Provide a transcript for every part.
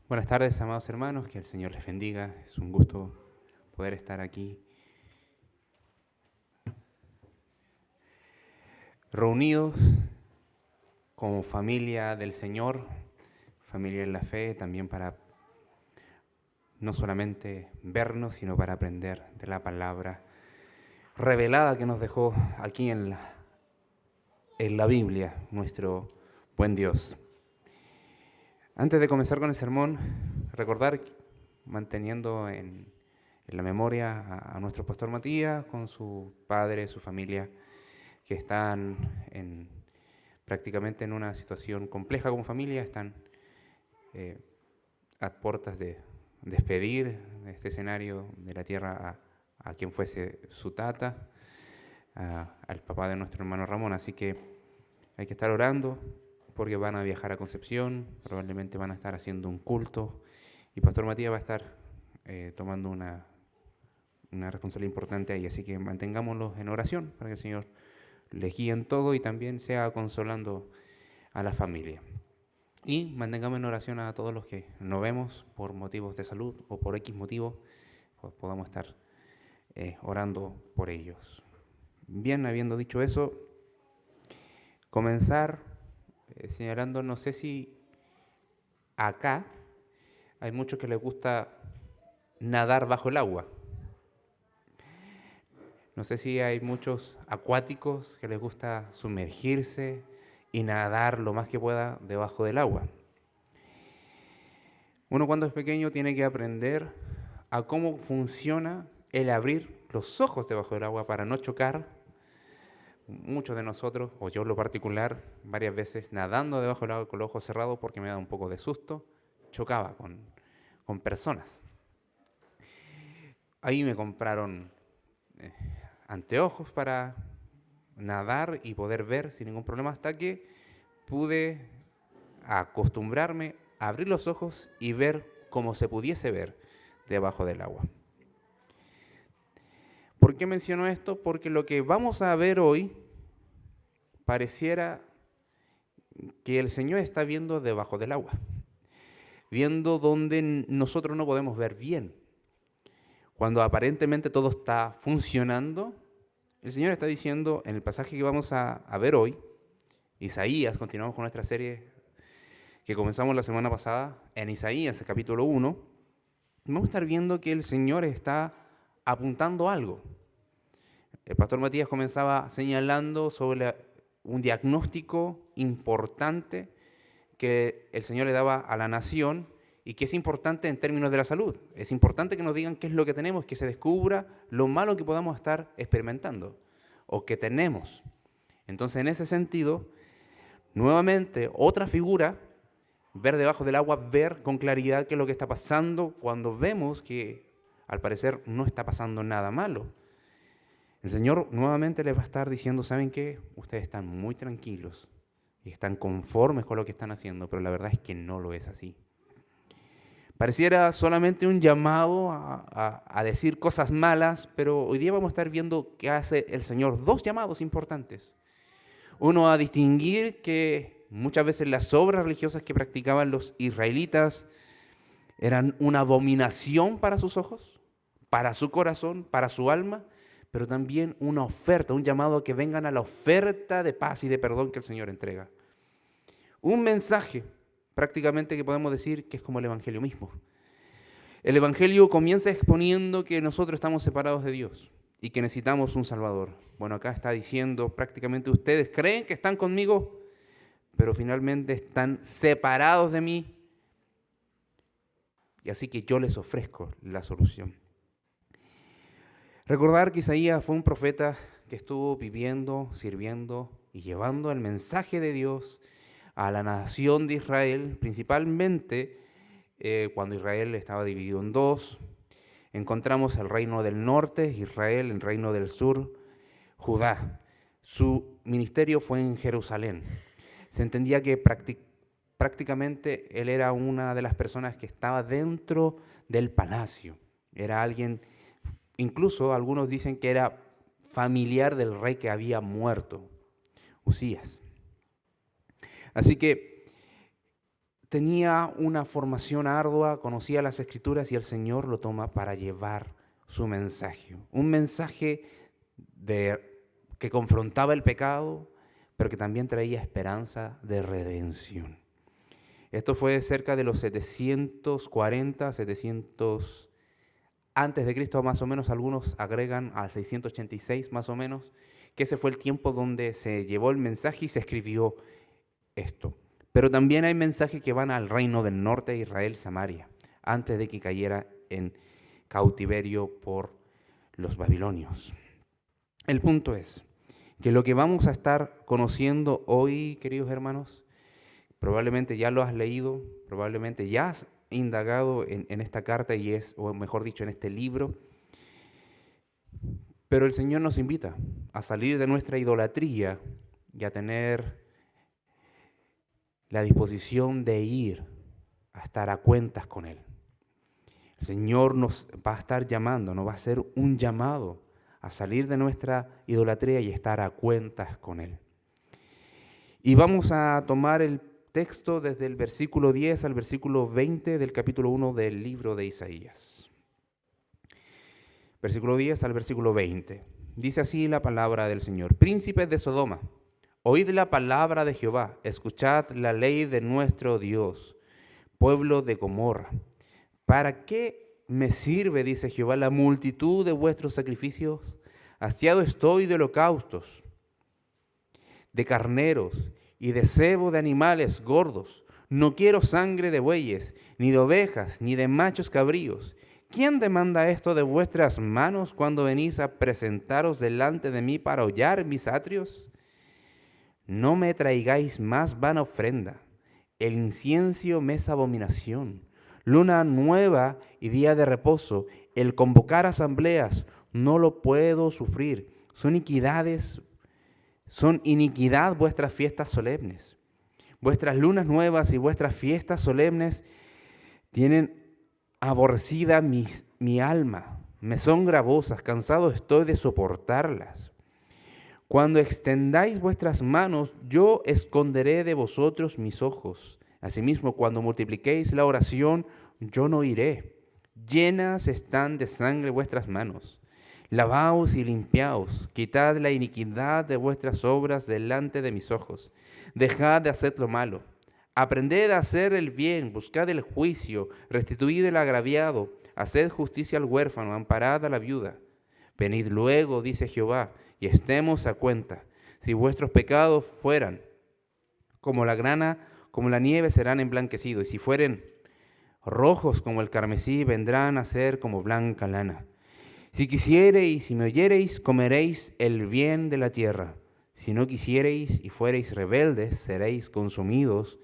Buenas tardes, amados hermanos, que el Señor les bendiga. Es un gusto poder estar aquí reunidos como familia del Señor, familia en la fe, también para no solamente vernos, sino para aprender de la palabra revelada que nos dejó aquí en la Biblia, nuestro buen Dios. Antes de comenzar con el sermón, recordar, manteniendo en la memoria a nuestro pastor Matías, con su padre, su familia, que están prácticamente en una situación compleja como familia, están a puertas de despedir de este escenario de la tierra a quien fuese su tata, al papá de nuestro hermano Ramón. Así que hay que estar orando porque van a viajar a Concepción, probablemente van a estar haciendo un culto y Pastor Matías va a estar tomando una responsabilidad importante ahí. Así que mantengámoslos en oración para que el Señor les guíe en todo y también sea consolando a la familia. Y mantengamos en oración a todos los que no vemos por motivos de salud o por X motivo, pues podamos estar orando por ellos. Bien, habiendo dicho eso, comenzar señalando, no sé si acá hay muchos que les gusta nadar bajo el agua. No sé si hay muchos acuáticos que les gusta sumergirse y nadar lo más que pueda debajo del agua. Uno cuando es pequeño tiene que aprender a cómo funciona el abrir los ojos debajo del agua para no chocar. Muchos de nosotros, o yo en lo particular, varias veces nadando debajo del agua con los ojos cerrados porque me da un poco de susto, chocaba con personas. Ahí me compraron anteojos para nadar y poder ver sin ningún problema hasta que pude acostumbrarme a abrir los ojos y ver como se pudiese ver debajo del agua. ¿Por qué menciono esto? Porque lo que vamos a ver hoy pareciera que el Señor está viendo debajo del agua, viendo donde nosotros no podemos ver bien. Cuando aparentemente todo está funcionando, el Señor está diciendo en el pasaje que vamos a ver hoy, Isaías, continuamos con nuestra serie que comenzamos la semana pasada, en Isaías, el capítulo 1, vamos a estar viendo que el Señor está apuntando algo. El pastor Matías comenzaba señalando sobre un diagnóstico importante que el Señor le daba a la nación y que es importante en términos de la salud. Es importante que nos digan qué es lo que tenemos, que se descubra lo malo que podamos estar experimentando o que tenemos. Entonces, en ese sentido, nuevamente, otra figura, ver debajo del agua, ver con claridad qué es lo que está pasando cuando vemos que al parecer no está pasando nada malo. El Señor nuevamente les va a estar diciendo, ¿saben qué? Ustedes están muy tranquilos y están conformes con lo que están haciendo, pero la verdad es que no lo es así. Pareciera solamente un llamado a decir cosas malas, pero hoy día vamos a estar viendo que hace el Señor dos llamados importantes. Uno, a distinguir que muchas veces las obras religiosas que practicaban los israelitas eran una abominación para sus ojos, para su corazón, para su alma, pero también una oferta, un llamado a que vengan a la oferta de paz y de perdón que el Señor entrega. Un mensaje prácticamente que podemos decir que es como el Evangelio mismo. El Evangelio comienza exponiendo que nosotros estamos separados de Dios y que necesitamos un Salvador. Bueno, acá está diciendo prácticamente ustedes creen que están conmigo, pero finalmente están separados de mí. Y así que yo les ofrezco la solución. Recordar que Isaías fue un profeta que estuvo viviendo, sirviendo y llevando el mensaje de Dios a la nación de Israel, principalmente cuando Israel estaba dividido en dos. Encontramos el reino del norte, Israel, el reino del sur, Judá. Su ministerio fue en Jerusalén. Se entendía que prácticamente él era una de las personas que estaba dentro del palacio. Era alguien, incluso algunos dicen que era familiar del rey que había muerto, Usías. Así que tenía una formación ardua, conocía las Escrituras y el Señor lo toma para llevar su mensaje. Un mensaje que confrontaba el pecado, pero que también traía esperanza de redención. Esto fue cerca de los 740, 700 antes de Cristo más o menos, algunos agregan al 686 más o menos, que ese fue el tiempo donde se llevó el mensaje y se escribió esto. Pero también hay mensajes que van al reino del norte de Israel, Samaria, antes de que cayera en cautiverio por los babilonios. El punto es que lo que vamos a estar conociendo hoy, queridos hermanos, probablemente ya lo has leído, probablemente ya has indagado en esta carta o mejor dicho, en este libro, pero el Señor nos invita a salir de nuestra idolatría y a tener la disposición de ir a estar a cuentas con Él. El Señor nos va a estar llamando, nos va a hacer un llamado a salir de nuestra idolatría y estar a cuentas con Él. Y vamos a tomar el texto desde el versículo 10 al versículo 20 del capítulo 1 del libro de Isaías. Versículo 10 al versículo 20. Dice así la palabra del Señor. Príncipes de Sodoma, oíd la palabra de Jehová, escuchad la ley de nuestro Dios, pueblo de Gomorra. ¿Para qué me sirve, dice Jehová, la multitud de vuestros sacrificios? Hastiado estoy de holocaustos, de carneros y de cebo de animales gordos. No quiero sangre de bueyes, ni de ovejas, ni de machos cabríos. ¿Quién demanda esto de vuestras manos cuando venís a presentaros delante de mí para hollar mis atrios? No me traigáis más vana ofrenda. El incienso me es abominación. Luna nueva y día de reposo, el convocar asambleas, no lo puedo sufrir. Son iniquidad vuestras fiestas solemnes. Vuestras lunas nuevas y vuestras fiestas solemnes tienen aborrecida mi alma. Me son gravosas, cansado estoy de soportarlas. Cuando extendáis vuestras manos, yo esconderé de vosotros mis ojos. Asimismo, cuando multipliquéis la oración, yo no iré. Llenas están de sangre vuestras manos. Lavaos y limpiaos, quitad la iniquidad de vuestras obras delante de mis ojos. Dejad de hacer lo malo. Aprended a hacer el bien, buscad el juicio, restituid el agraviado, haced justicia al huérfano, amparad a la viuda. Venid luego, dice Jehová, y estemos a cuenta. Si vuestros pecados fueran como la grana, como la nieve, serán emblanquecidos, y si fueren rojos como el carmesí, vendrán a ser como blanca lana. Si quisiereis, si me oyereis, comeréis el bien de la tierra. Si no quisiereis y fuereis rebeldes, seréis consumidos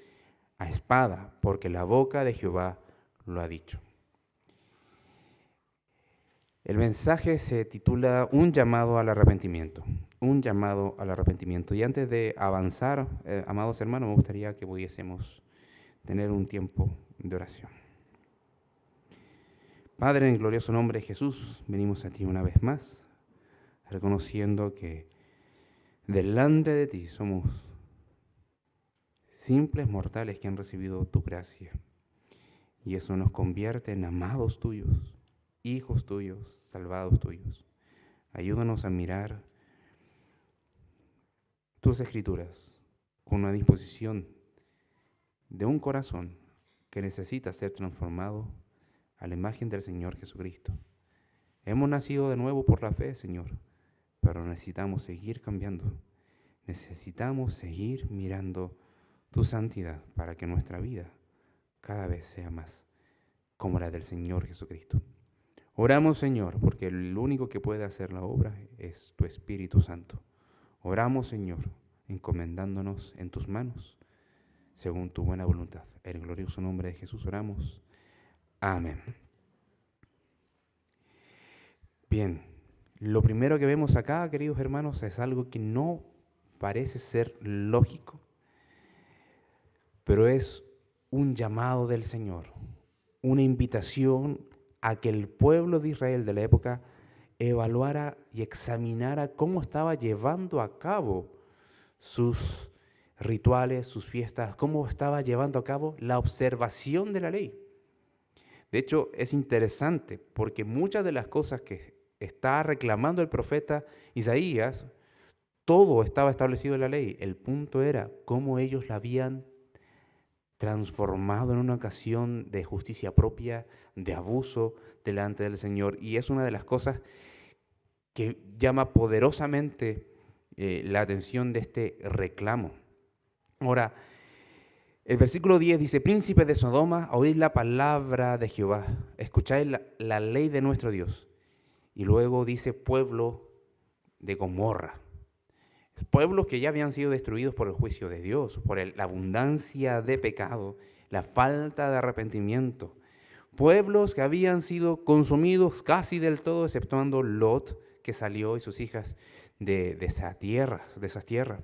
a espada, porque la boca de Jehová lo ha dicho. El mensaje se titula Un llamado al arrepentimiento. Un llamado al arrepentimiento. Y antes de avanzar, amados hermanos, me gustaría que pudiésemos tener un tiempo de oración. Padre, en el glorioso nombre de Jesús, venimos a ti una vez más, reconociendo que delante de ti somos simples mortales que han recibido tu gracia. Y eso nos convierte en amados tuyos, hijos tuyos, salvados tuyos. Ayúdanos a mirar tus escrituras con una disposición de un corazón que necesita ser transformado a la imagen del Señor Jesucristo. Hemos nacido de nuevo por la fe, Señor, pero necesitamos seguir cambiando. Necesitamos seguir mirando tu santidad para que nuestra vida cada vez sea más como la del Señor Jesucristo. Oramos, Señor, porque el único que puede hacer la obra es tu Espíritu Santo. Oramos, Señor, encomendándonos en tus manos, según tu buena voluntad. En el glorioso nombre de Jesús oramos. Amén. Bien, lo primero que vemos acá, queridos hermanos, es algo que no parece ser lógico, pero es un llamado del Señor, una invitación a que el pueblo de Israel de la época evaluara y examinara cómo estaba llevando a cabo sus rituales, sus fiestas, cómo estaba llevando a cabo la observación de la ley. De hecho, es interesante porque muchas de las cosas que está reclamando el profeta Isaías, todo estaba establecido en la ley. El punto era cómo ellos la habían transformado en una ocasión de justicia propia, de abuso delante del Señor. Y es una de las cosas que llama poderosamente la atención de este reclamo. Ahora, el versículo 10 dice: príncipes de Sodoma, oíd la palabra de Jehová, escuchad la ley de nuestro Dios. Y luego dice: pueblo de Gomorra. Pueblos que ya habían sido destruidos por el juicio de Dios, por la abundancia de pecado, la falta de arrepentimiento. Pueblos que habían sido consumidos casi del todo, exceptuando Lot, que salió, y sus hijas de esas tierras.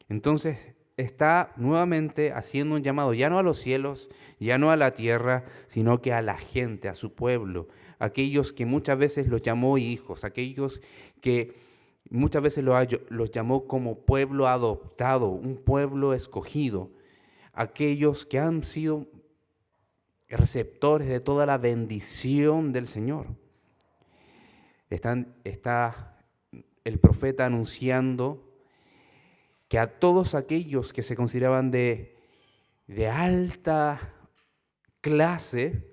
Entonces está nuevamente haciendo un llamado, ya no a los cielos, ya no a la tierra, sino que a la gente, a su pueblo, aquellos que muchas veces los llamó hijos, aquellos que muchas veces los llamó como pueblo adoptado, un pueblo escogido, aquellos que han sido receptores de toda la bendición del Señor. Está el profeta anunciando que a todos aquellos que se consideraban de alta clase,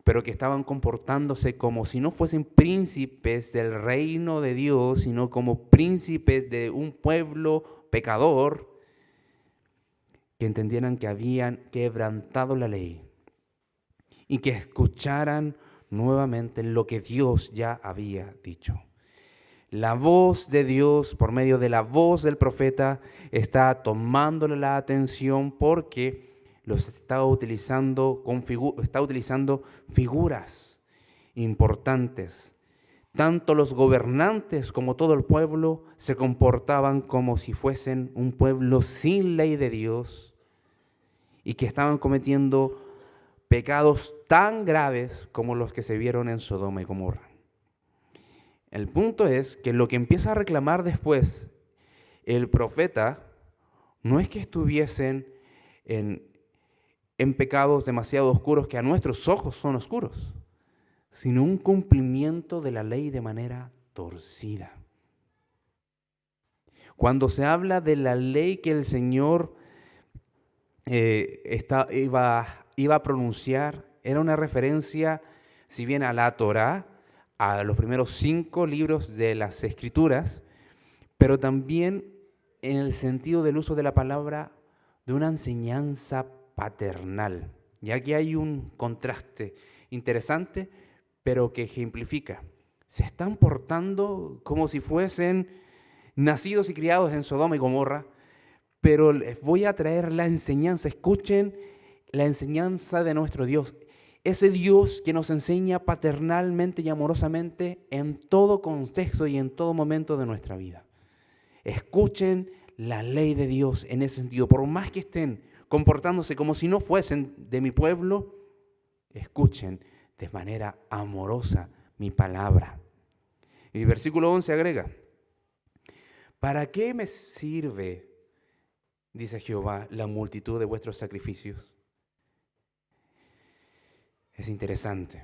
pero que estaban comportándose como si no fuesen príncipes del reino de Dios, sino como príncipes de un pueblo pecador, que entendieran que habían quebrantado la ley y que escucharan nuevamente lo que Dios ya había dicho. La voz de Dios, por medio de la voz del profeta, está tomándole la atención porque los está utilizando figuras importantes. Tanto los gobernantes como todo el pueblo se comportaban como si fuesen un pueblo sin ley de Dios y que estaban cometiendo pecados tan graves como los que se vieron en Sodoma y Gomorra. El punto es que lo que empieza a reclamar después el profeta no es que estuviesen en pecados demasiado oscuros que a nuestros ojos son oscuros, sino un cumplimiento de la ley de manera torcida. Cuando se habla de la ley que el Señor iba a pronunciar, era una referencia, si bien a la Torá, a los primeros 5 libros de las Escrituras, pero también en el sentido del uso de la palabra de una enseñanza paternal. Y aquí hay un contraste interesante, pero que ejemplifica. Se están portando como si fuesen nacidos y criados en Sodoma y Gomorra, pero les voy a traer la enseñanza. Escuchen la enseñanza de nuestro Dios. Ese Dios que nos enseña paternalmente y amorosamente en todo contexto y en todo momento de nuestra vida. Escuchen la ley de Dios en ese sentido. Por más que estén comportándose como si no fuesen de mi pueblo, escuchen de manera amorosa mi palabra. Y el versículo 11 agrega: ¿para qué me sirve, dice Jehová, la multitud de vuestros sacrificios? Es interesante.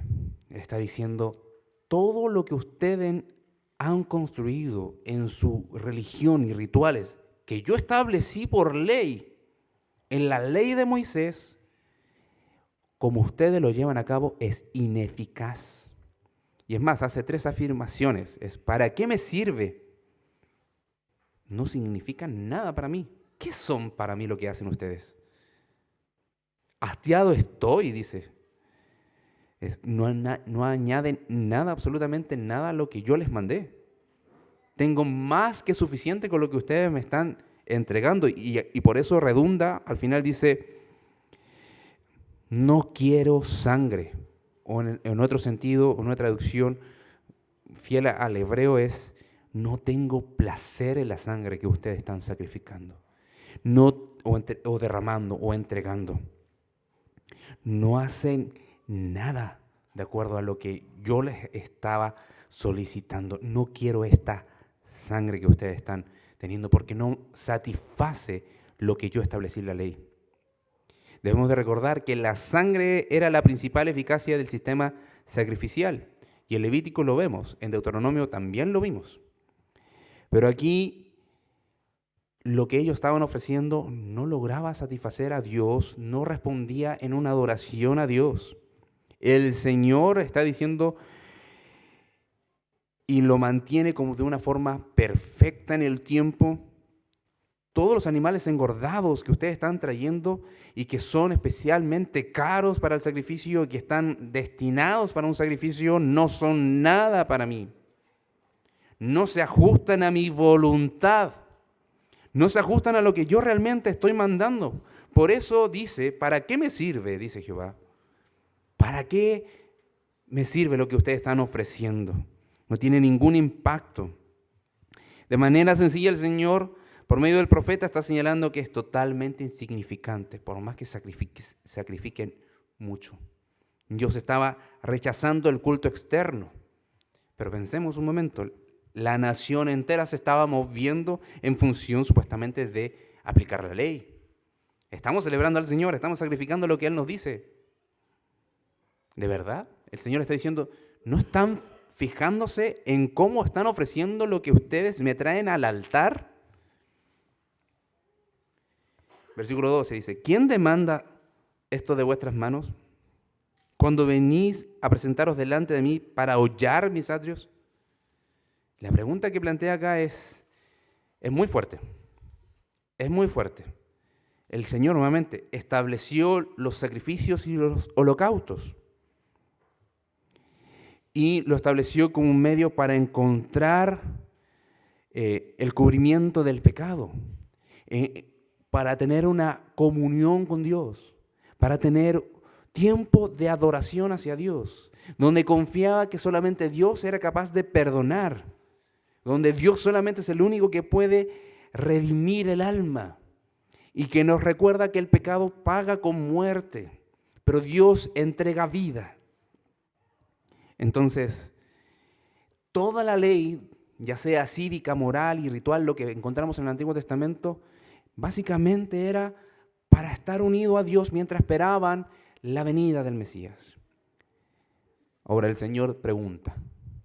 Está diciendo, todo lo que ustedes han construido en su religión y rituales, que yo establecí por ley, en la ley de Moisés, como ustedes lo llevan a cabo, es ineficaz. Y es más, hace 3 afirmaciones. ¿Para qué me sirve? No significa nada para mí. ¿Qué son para mí lo que hacen ustedes? Hastiado estoy, dice. No añaden nada, absolutamente nada a lo que yo les mandé. Tengo más que suficiente con lo que ustedes me están entregando. Y por eso redunda, al final dice, no quiero sangre. O en otro sentido, en una traducción fiel al hebreo es, no tengo placer en la sangre que ustedes están sacrificando. O derramando o entregando. No hacen nada de acuerdo a lo que yo les estaba solicitando. No quiero esta sangre que ustedes están teniendo porque no satisface lo que yo establecí en la ley. Debemos de recordar que la sangre era la principal eficacia del sistema sacrificial. Y en Levítico lo vemos, en Deuteronomio también lo vimos. Pero aquí lo que ellos estaban ofreciendo no lograba satisfacer a Dios, no respondía en una adoración a Dios. El Señor está diciendo y lo mantiene como de una forma perfecta en el tiempo. Todos los animales engordados que ustedes están trayendo y que son especialmente caros para el sacrificio y que están destinados para un sacrificio no son nada para mí. No se ajustan a mi voluntad. No se ajustan a lo que yo realmente estoy mandando. Por eso dice, ¿para qué me sirve? Dice Jehová. ¿Para qué me sirve lo que ustedes están ofreciendo? No tiene ningún impacto. De manera sencilla el Señor, por medio del profeta, está señalando que es totalmente insignificante, por más que sacrifiquen mucho. Dios estaba rechazando el culto externo. Pero pensemos un momento, la nación entera se estaba moviendo en función supuestamente de aplicar la ley. Estamos celebrando al Señor, estamos sacrificando lo que Él nos dice. ¿De verdad? El Señor está diciendo, ¿no están fijándose en cómo están ofreciendo lo que ustedes me traen al altar? Versículo 12 dice, ¿quién demanda esto de vuestras manos? Cuando venís a presentaros delante de mí para hollar mis atrios. La pregunta que plantea acá es muy fuerte. Es muy fuerte. El Señor nuevamente estableció los sacrificios y los holocaustos. Y lo estableció como un medio para encontrar el cubrimiento del pecado, para tener una comunión con Dios, para tener tiempo de adoración hacia Dios, donde confiaba que solamente Dios era capaz de perdonar, donde Dios solamente es el único que puede redimir el alma y que nos recuerda que el pecado paga con muerte, pero Dios entrega vida. Entonces, toda la ley, ya sea cívica, moral y ritual, lo que encontramos en el Antiguo Testamento, básicamente era para estar unido a Dios mientras esperaban la venida del Mesías. Ahora el Señor pregunta,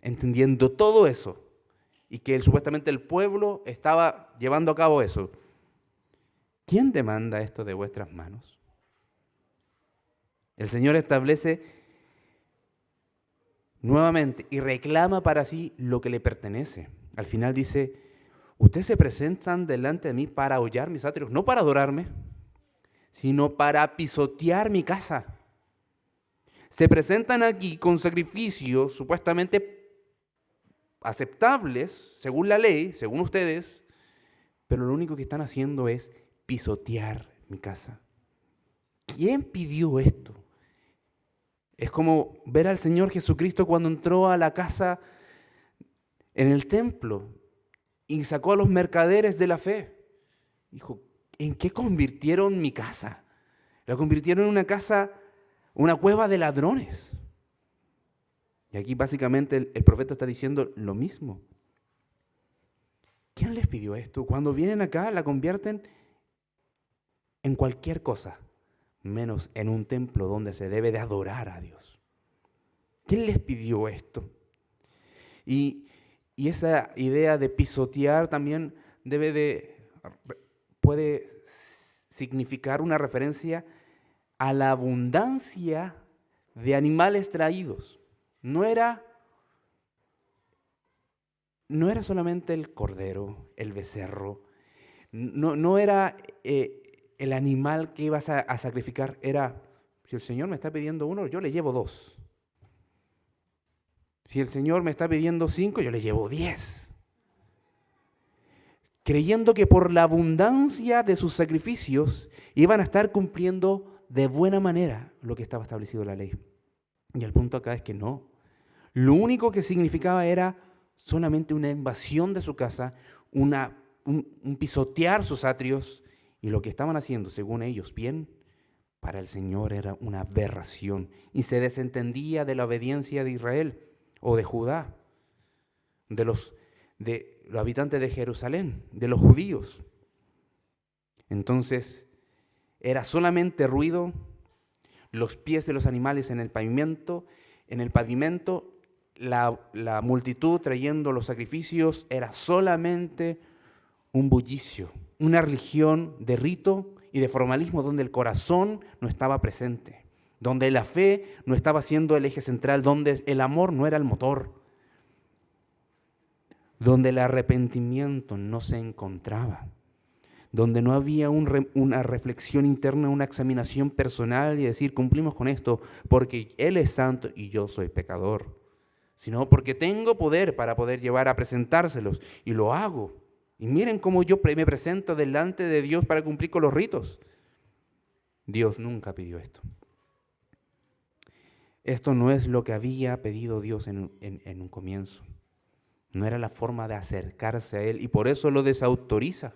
entendiendo todo eso, y que supuestamente el pueblo estaba llevando a cabo eso, ¿quién demanda esto de vuestras manos? El Señor establece nuevamente y reclama para sí lo que le pertenece. Al final dice, ustedes se presentan delante de mí para hollar mis atrios, no para adorarme, sino para pisotear mi casa. Se presentan aquí con sacrificios supuestamente aceptables, según la ley, según ustedes, pero lo único que están haciendo es pisotear mi casa. ¿Quién pidió esto? Es como ver al Señor Jesucristo cuando entró a la casa en el templo y sacó a los mercaderes de la fe. Dijo, ¿en qué convirtieron mi casa? La convirtieron en una casa, una cueva de ladrones. Y aquí básicamente el profeta está diciendo lo mismo. ¿Quién les pidió esto? Cuando vienen acá la convierten en cualquier cosa, menos en un templo donde se debe de adorar a Dios. ¿Quién les pidió esto? Y esa idea de pisotear también puede significar una referencia a la abundancia de animales traídos. No era solamente el cordero, el becerro, no era el animal que ibas a sacrificar, era, si el Señor me está pidiendo uno, yo le llevo 2. Si el Señor me está pidiendo 5, yo le llevo 10. Creyendo que por la abundancia de sus sacrificios iban a estar cumpliendo de buena manera lo que estaba establecido en la ley. Y el punto acá es que no. Lo único que significaba era solamente una invasión de su casa, un pisotear sus atrios, y lo que estaban haciendo, según ellos, bien, para el Señor era una aberración y se desentendía de la obediencia de Israel o de Judá, de los habitantes de Jerusalén, de los judíos. Entonces, era solamente ruido, los pies de los animales en el pavimento, la multitud trayendo los sacrificios, era solamente un bullicio, una religión de rito y de formalismo donde el corazón no estaba presente, donde la fe no estaba siendo el eje central, donde el amor no era el motor, donde el arrepentimiento no se encontraba, donde no había una reflexión interna, una examinación personal y decir, cumplimos con esto porque Él es santo y yo soy pecador, sino porque tengo poder para poder llevar a presentárselos y lo hago. Y miren cómo yo me presento delante de Dios para cumplir con los ritos. Dios nunca pidió esto. Esto no es lo que había pedido Dios en un comienzo. No era la forma de acercarse a Él y por eso lo desautoriza.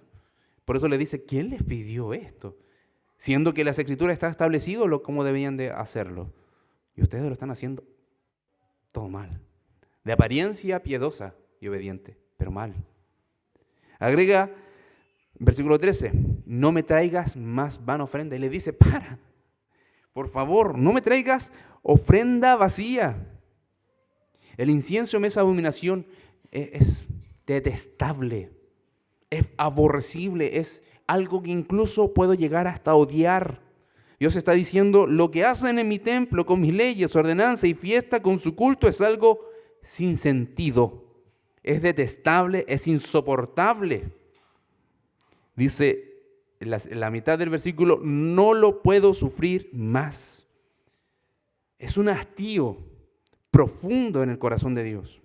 Por eso le dice, ¿quién les pidió esto? Siendo que las Escrituras está establecido cómo debían de hacerlo. Y ustedes lo están haciendo todo mal. De apariencia piedosa y obediente, pero mal. Agrega, versículo 13, no me traigas más vana ofrenda. Y le dice, por favor, no me traigas ofrenda vacía. El incienso me es abominación, es detestable. Es aborrecible, es algo que incluso puedo llegar hasta odiar. Dios está diciendo, lo que hacen en mi templo con mis leyes, ordenanza y fiesta con su culto es algo sin sentido. Es detestable, es insoportable. Dice la mitad del versículo, no lo puedo sufrir más. Es un hastío profundo en el corazón de Dios.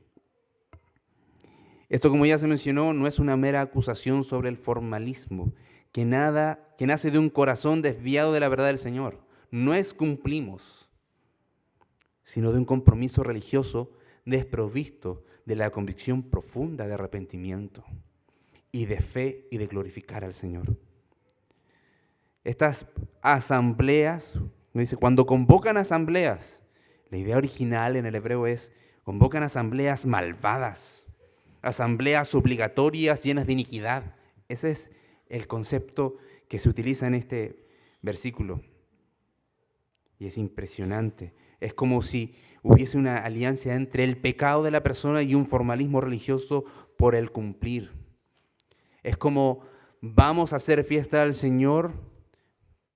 Esto, como ya se mencionó, no es una mera acusación sobre el formalismo, que nace de un corazón desviado de la verdad del Señor. No es cumplimos, sino de un compromiso religioso desprovisto de la convicción profunda de arrepentimiento y de fe y de glorificar al Señor. Estas asambleas, dice, cuando convocan asambleas, la idea original en el hebreo es, convocan asambleas malvadas, asambleas obligatorias llenas de iniquidad. Ese es el concepto que se utiliza en este versículo. Y es impresionante. Es como si hubiese una alianza entre el pecado de la persona y un formalismo religioso por el cumplir. Es como vamos a hacer fiesta al Señor,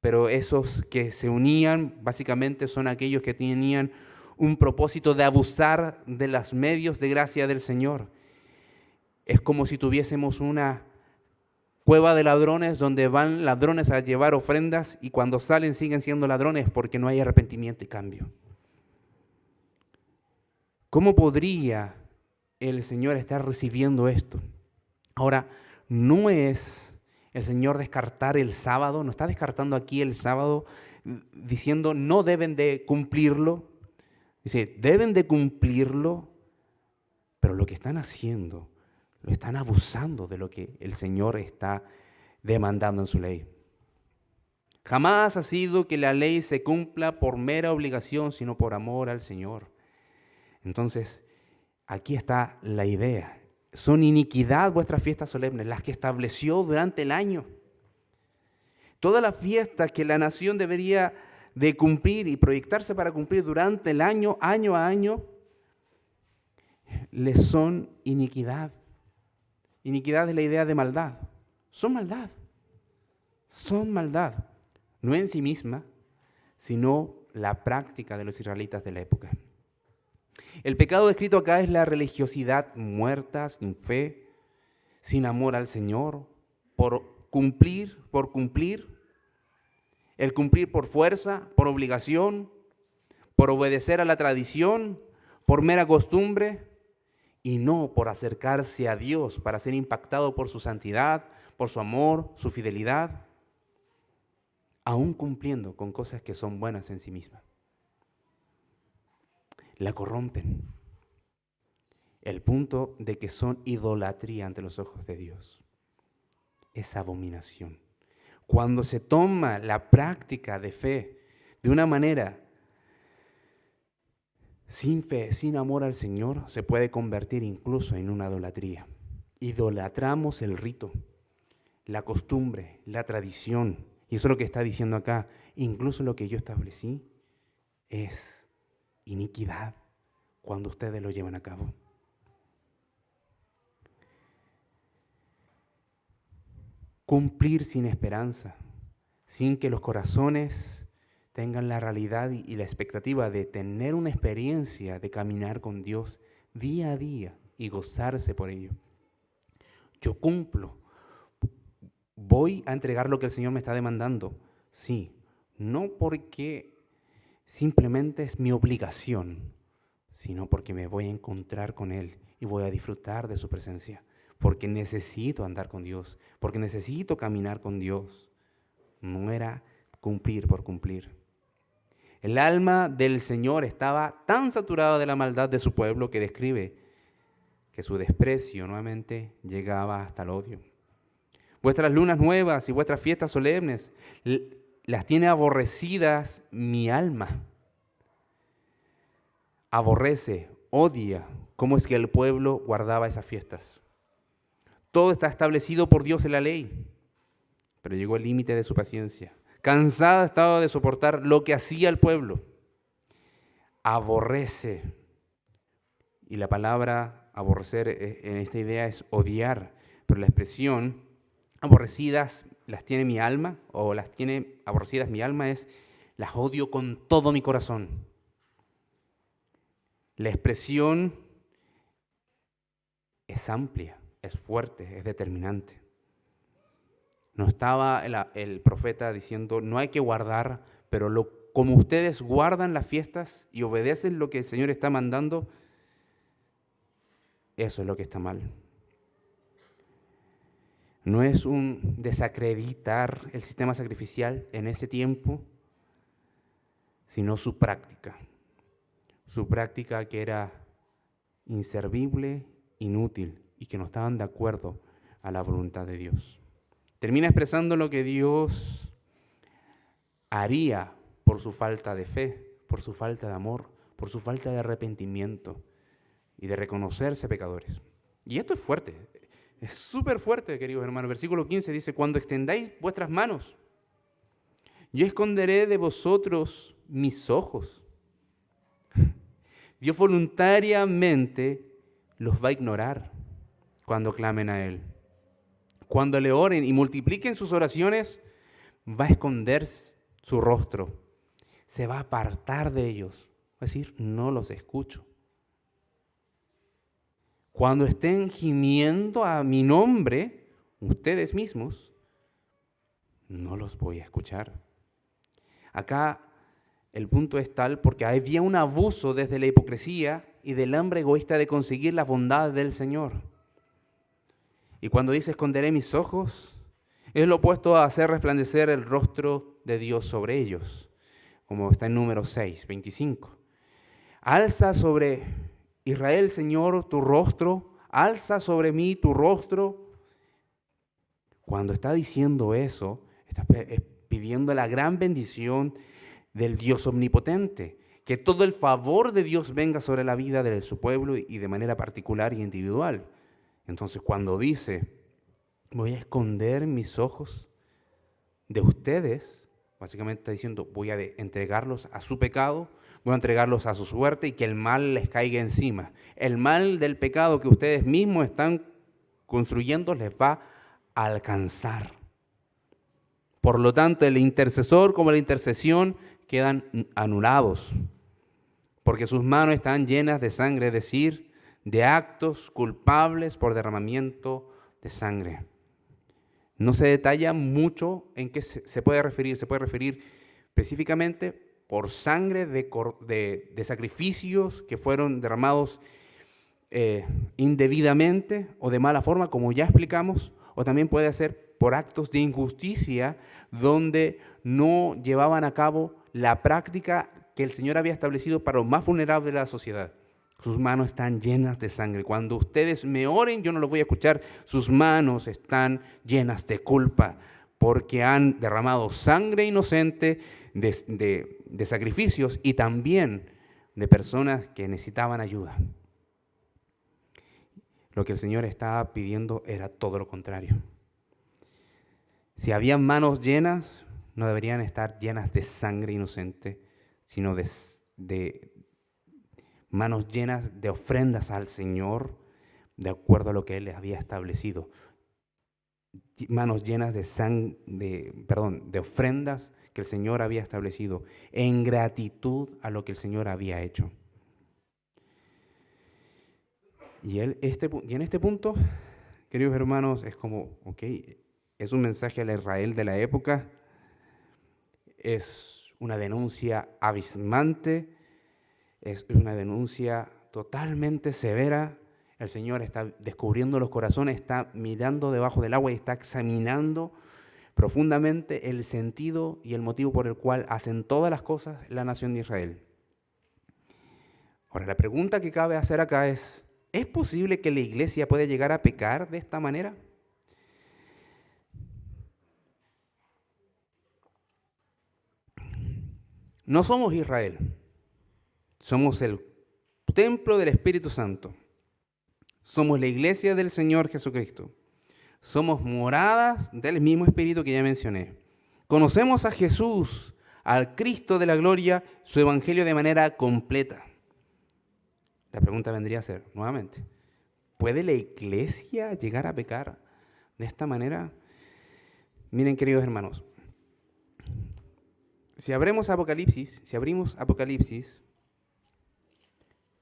pero esos que se unían básicamente son aquellos que tenían un propósito de abusar de los medios de gracia del Señor. Es como si tuviésemos una cueva de ladrones donde van ladrones a llevar ofrendas y cuando salen siguen siendo ladrones porque no hay arrepentimiento y cambio. ¿Cómo podría el Señor estar recibiendo esto? Ahora, no es el Señor descartar el sábado, no está descartando aquí el sábado diciendo no deben de cumplirlo. Dice, deben de cumplirlo, pero lo que están haciendo, lo están abusando de lo que el Señor está demandando en su ley. Jamás ha sido que la ley se cumpla por mera obligación, sino por amor al Señor. Entonces, aquí está la idea. Son iniquidad vuestras fiestas solemnes, las que estableció durante el año. Todas las fiestas que la nación debería de cumplir y proyectarse para cumplir durante el año, año a año, les son iniquidad. Iniquidad es la idea de maldad. Son maldad. Son maldad. No en sí misma, sino la práctica de los israelitas de la época. El pecado descrito acá es la religiosidad muerta, sin fe, sin amor al Señor, por cumplir, el cumplir por fuerza, por obligación, por obedecer a la tradición, por mera costumbre, y no por acercarse a Dios para ser impactado por su santidad, por su amor, su fidelidad, aún cumpliendo con cosas que son buenas en sí mismas. La corrompen. El punto de que son idolatría ante los ojos de Dios. Es abominación. Cuando se toma la práctica de fe de una manera sin fe, sin amor al Señor, se puede convertir incluso en una idolatría. Idolatramos el rito. la costumbre, la tradición. Y eso es lo que está diciendo acá. Incluso lo que yo establecí es iniquidad cuando ustedes lo llevan a cabo. Cumplir sin esperanza, sin que los corazones tengan la realidad y la expectativa de tener una experiencia de caminar con Dios día a día y gozarse por ello. Yo cumplo, voy a entregar lo que el Señor me está demandando, sí, no porque simplemente es mi obligación, sino porque me voy a encontrar con Él y voy a disfrutar de su presencia, porque necesito andar con Dios, porque necesito caminar con Dios. No era cumplir por cumplir. El alma del Señor estaba tan saturada de la maldad de su pueblo que describe que su desprecio nuevamente llegaba hasta el odio. Vuestras lunas nuevas y vuestras fiestas solemnes las tiene aborrecidas mi alma. Aborrece, odia cómo es que el pueblo guardaba esas fiestas. Todo está establecido por Dios en la ley, pero llegó el límite de su paciencia. Cansada estaba de soportar lo que hacía el pueblo. Aborrece. Y la palabra aborrecer en esta idea es odiar, pero la expresión aborrecidas las tiene mi alma, o las tiene aborrecidas mi alma es las odio con todo mi corazón. La expresión es amplia, es fuerte, es determinante. No estaba el profeta diciendo, no hay que guardar, pero como ustedes guardan las fiestas y obedecen lo que el Señor está mandando, eso es lo que está mal. No es un desacreditar el sistema sacrificial en ese tiempo, sino su práctica. Su práctica que era inservible, inútil y que no estaban de acuerdo a la voluntad de Dios. Termina expresando lo que Dios haría por su falta de fe, por su falta de amor, por su falta de arrepentimiento y de reconocerse pecadores. Y esto es fuerte, es súper fuerte, queridos hermanos. Versículo 15 dice, cuando extendáis vuestras manos, yo esconderé de vosotros mis ojos. Dios voluntariamente los va a ignorar cuando clamen a Él. Cuando le oren y multipliquen sus oraciones, va a esconder su rostro. Se va a apartar de ellos. Va a decir, no los escucho. Cuando estén gimiendo a mi nombre, ustedes mismos, no los voy a escuchar. Acá el punto es tal porque había un abuso desde la hipocresía y del hambre egoísta de conseguir la bondad del Señor. Y cuando dice esconderé mis ojos, es lo opuesto a hacer resplandecer el rostro de Dios sobre ellos, como está en Números 6, 25. Alza sobre Israel, Señor, tu rostro, alza sobre mí tu rostro. Cuando está diciendo eso, está pidiendo la gran bendición del Dios omnipotente, que todo el favor de Dios venga sobre la vida de su pueblo y de manera particular y individual. Entonces, cuando dice, voy a esconder mis ojos de ustedes, básicamente está diciendo, voy a entregarlos a su pecado, voy a entregarlos a su suerte y que el mal les caiga encima. El mal del pecado que ustedes mismos están construyendo les va a alcanzar. Por lo tanto, el intercesor como la intercesión quedan anulados, porque sus manos están llenas de sangre, es decir, de actos culpables por derramamiento de sangre. No se detalla mucho en qué se puede referir. Se puede referir específicamente por sangre de sacrificios que fueron derramados indebidamente o de mala forma, como ya explicamos, o también puede ser por actos de injusticia donde no llevaban a cabo la práctica que el Señor había establecido para los más vulnerables de la sociedad. Sus manos están llenas de sangre. Cuando ustedes me oren, yo no los voy a escuchar. Sus manos están llenas de culpa porque han derramado sangre inocente de sacrificios y también de personas que necesitaban ayuda. Lo que el Señor estaba pidiendo era todo lo contrario. Si había manos llenas, no deberían estar llenas de sangre inocente, sino de manos llenas de ofrendas al Señor, de acuerdo a lo que Él les había establecido. Manos llenas de ofrendas que el Señor había establecido, en gratitud a lo que el Señor había hecho. Y en este punto, queridos hermanos, es como, ok, es un mensaje al Israel de la época, es una denuncia abismante, es una denuncia totalmente severa. El Señor está descubriendo los corazones, está mirando debajo del agua y está examinando profundamente el sentido y el motivo por el cual hacen todas las cosas la nación de Israel. Ahora, la pregunta que cabe hacer acá ¿es posible que la iglesia pueda llegar a pecar de esta manera? No somos Israel, somos el templo del Espíritu Santo. Somos la iglesia del Señor Jesucristo. Somos moradas del mismo Espíritu que ya mencioné. Conocemos a Jesús, al Cristo de la gloria, su evangelio de manera completa. La pregunta vendría a ser, nuevamente, ¿puede la iglesia llegar a pecar de esta manera? Miren, queridos hermanos, si abrimos Apocalipsis,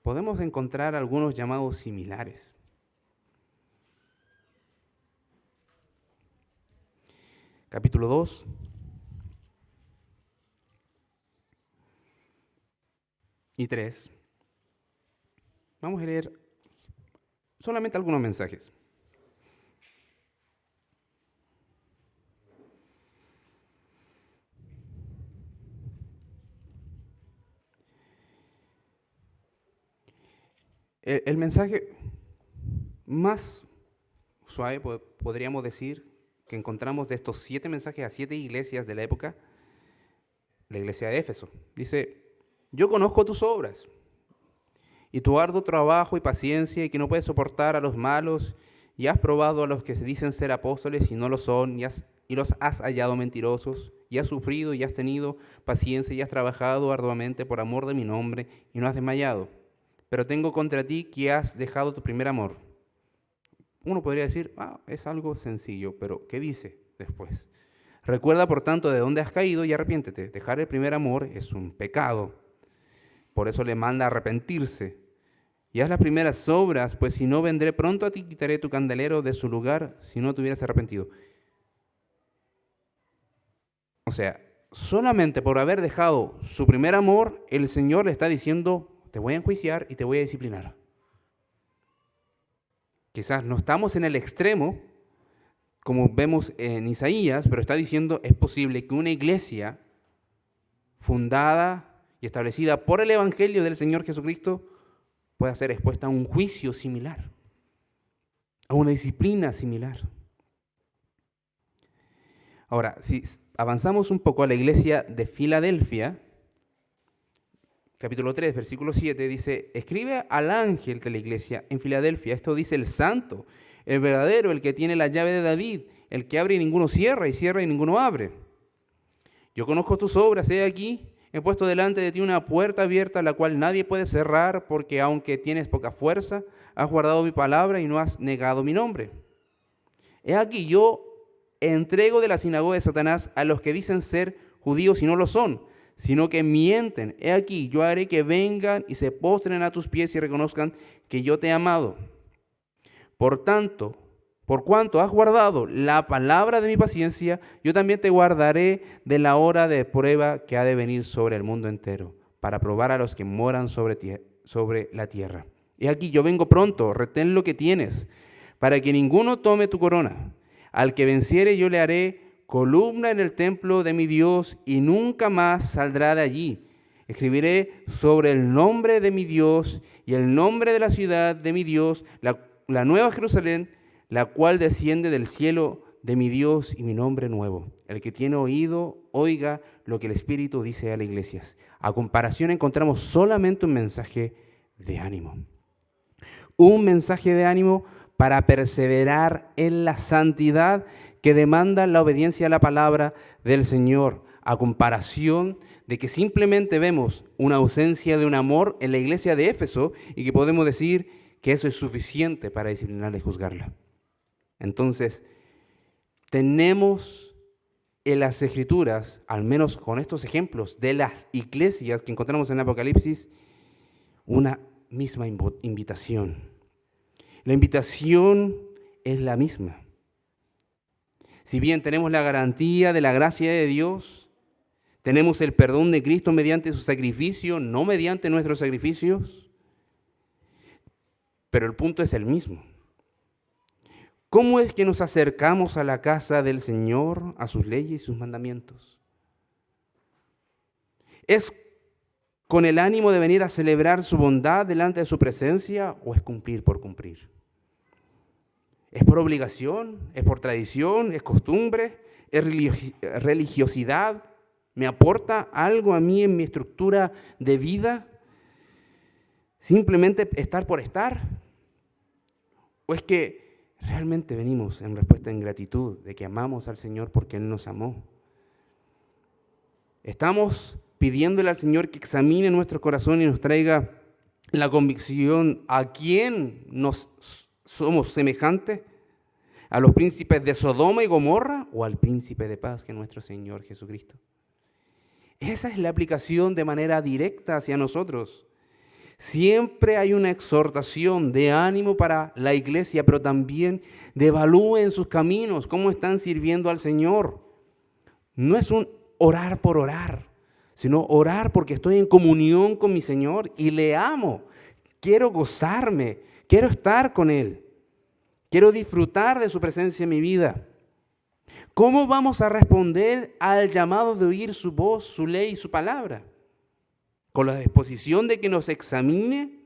podemos encontrar algunos llamados similares. Capítulo 2. Y 3. Vamos a leer solamente algunos mensajes. El mensaje más suave, podríamos decir, que encontramos de estos 7 mensajes a 7 iglesias de la época, la iglesia de Éfeso. Dice, yo conozco tus obras y tu arduo trabajo y paciencia y que no puedes soportar a los malos y has probado a los que se dicen ser apóstoles y no lo son y los has hallado mentirosos y has sufrido y has tenido paciencia y has trabajado arduamente por amor de mi nombre y no has desmayado. Pero tengo contra ti que has dejado tu primer amor. Uno podría decir, es algo sencillo, pero ¿qué dice después? Recuerda, por tanto, de dónde has caído y arrepiéntete. Dejar el primer amor es un pecado. Por eso le manda a arrepentirse. Y haz las primeras obras, pues si no vendré pronto a ti, quitaré tu candelero de su lugar si no te hubieras arrepentido. O sea, solamente por haber dejado su primer amor, el Señor le está diciendo, te voy a enjuiciar y te voy a disciplinar. Quizás no estamos en el extremo, como vemos en Isaías, pero está diciendo, es posible que una iglesia fundada y establecida por el Evangelio del Señor Jesucristo pueda ser expuesta a un juicio similar, a una disciplina similar. Ahora, si avanzamos un poco a la iglesia de Filadelfia, capítulo 3, versículo 7, dice, escribe al ángel de la iglesia en Filadelfia, esto dice el santo, el verdadero, el que tiene la llave de David, el que abre y ninguno cierra, y cierra y ninguno abre. Yo conozco tus obras, he aquí, he puesto delante de ti una puerta abierta, la cual nadie puede cerrar, porque aunque tienes poca fuerza, has guardado mi palabra y no has negado mi nombre. He aquí, yo entrego de la sinagoga de Satanás a los que dicen ser judíos y no lo son, sino que mienten. He aquí, yo haré que vengan y se postren a tus pies y reconozcan que yo te he amado. Por tanto, por cuanto has guardado la palabra de mi paciencia, yo también te guardaré de la hora de prueba que ha de venir sobre el mundo entero, para probar a los que moran sobre la tierra. He aquí, yo vengo pronto, retén lo que tienes, para que ninguno tome tu corona. Al que venciere yo le haré columna en el templo de mi Dios y nunca más saldrá de allí. Escribiré sobre el nombre de mi Dios y el nombre de la ciudad de mi Dios, la nueva Jerusalén, la cual desciende del cielo de mi Dios y mi nombre nuevo. El que tiene oído, oiga lo que el Espíritu dice a las iglesias. A comparación encontramos solamente un mensaje de ánimo. Un mensaje de ánimo para perseverar en la santidad que demanda la obediencia a la palabra del Señor, a comparación de que simplemente vemos una ausencia de un amor en la iglesia de Éfeso y que podemos decir que eso es suficiente para disciplinarla y juzgarla. Entonces, tenemos en las Escrituras, al menos con estos ejemplos de las iglesias que encontramos en Apocalipsis, una misma invitación. La invitación es la misma. Si bien tenemos la garantía de la gracia de Dios, tenemos el perdón de Cristo mediante su sacrificio, no mediante nuestros sacrificios, pero el punto es el mismo. ¿Cómo es que nos acercamos a la casa del Señor, a sus leyes y sus mandamientos? ¿Es con el ánimo de venir a celebrar su bondad delante de su presencia o es cumplir por cumplir? ¿Es por obligación? ¿Es por tradición? ¿Es costumbre? ¿Es religiosidad? ¿Me aporta algo a mí en mi estructura de vida? ¿Simplemente estar por estar? ¿O es que realmente venimos en respuesta en gratitud de que amamos al Señor porque Él nos amó? Estamos pidiéndole al Señor que examine nuestro corazón y nos traiga la convicción a quién nos somos semejantes, a los príncipes de Sodoma y Gomorra o al príncipe de paz que es nuestro Señor Jesucristo. Esa es la aplicación de manera directa hacia nosotros. Siempre hay una exhortación de ánimo para la iglesia, pero también de evalúen sus caminos, cómo están sirviendo al Señor. No es un orar por orar, sino orar porque estoy en comunión con mi Señor y le amo. Quiero gozarme, quiero estar con Él, quiero disfrutar de su presencia en mi vida. ¿Cómo vamos a responder al llamado de oír su voz, su ley y su palabra? ¿Con la disposición de que nos examine?